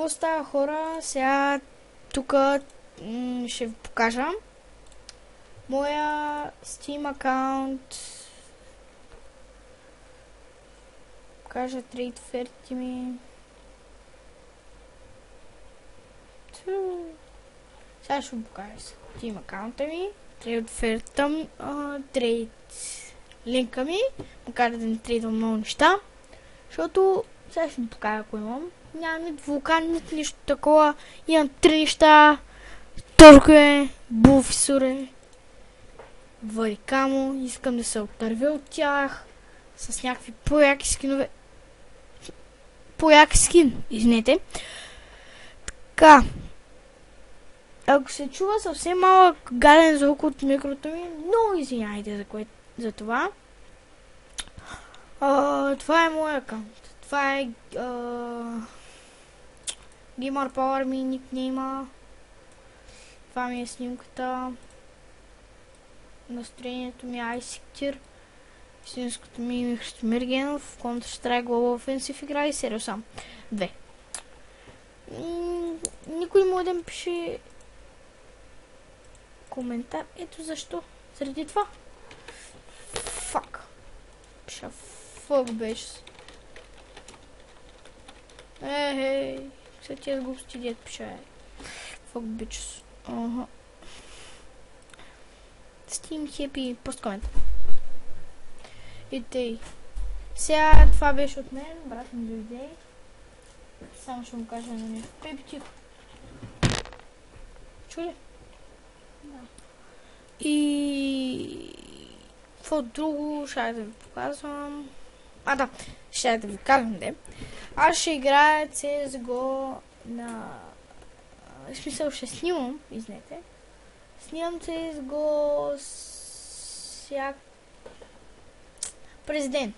Какво става, хора? Сега тук ще ви покажа моя Steam акаунт. Покажа трейд офертите ми. Сега ще ви покажа Steam акаунта ми, трейд офертата, трейд линка ми, макар да не трейдвам много неща, защото сега ще ви покажа ако имам. Нямам нито вулкан, нито нищо такова. Имам 3 неща. Торкове, буфисуре, варикамо. Искам да се отървя от тях с някакви по-яки скинове. По-яки скин, извинете. Така. Ако се чува съвсем малък гаден звук от микрото ми, много извиняйте за това. Това е моят акаунт. Това е Gamer Power ми никнейма. Това ми е снимката. Настроението ми е Айсиктир. Истинското ми е Христомир Генов. Counter-Strike Global Offensive игра и Serious Sam 2. Никой може да ми пише коментар. Ето защо. Заради това. Фак. Пиша фак беше. Ей. Сега тия глупости дед пиша. Fuck bitches. Steam Happy пост комент. И тъй. Сега това беше от мен. Брат ми дойде. Само ще му кажа на нещо. Беби, тихо. Чули? Да. И... какво друго ще да ви показвам? Да. Ще да ви казвам, де. Аз ще играя CSGO на... в смисъл ще снимам, извинете. Снимам CSGO всяк... през ден.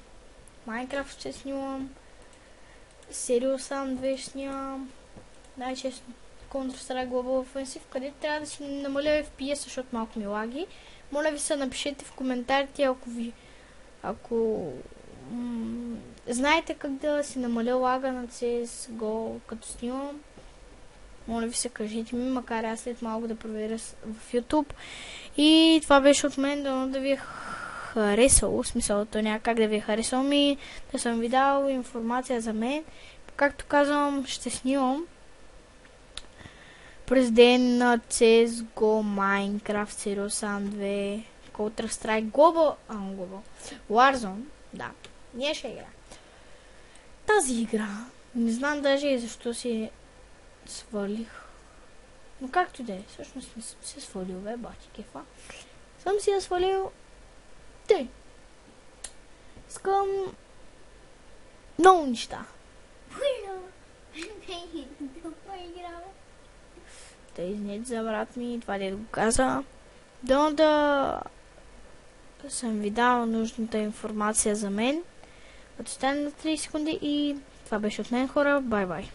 Minecraft ще снимам. Serious Sam 2 ще снимам. Най-често Counter-Strike Global Offensive, където трябва да си намаля FPS, защото малко ми лаги. Моля ви се, напишете в коментарите, ако знаете как да си намаля лага на CSGO като снимам. Моля ви се, кажете ми, макар аз след малко да проверя в YouTube. И това беше от мен, дано да ви е харесало, в смисъл, то няма как да ви е харесало ми, да съм ви дал информация за мен. Както казвам, ще снимам през ден на CSGO, Minecraft, Serious Sam 2, Counter-Strike, Global Warzone, да, ние ще играем. Тази игра, не знам даже и защо си свалих. Но както да е, всъщност не съм се свалил, бе, бати кефа. Съм си я свалил. Тъй. Искам много неща. Тъй, извинете за брат ми, това да го каза. Дано да съм ви дал нужната информация за мен. Като стане на 30 секунди и това беше от мен, хора. Бай-бай.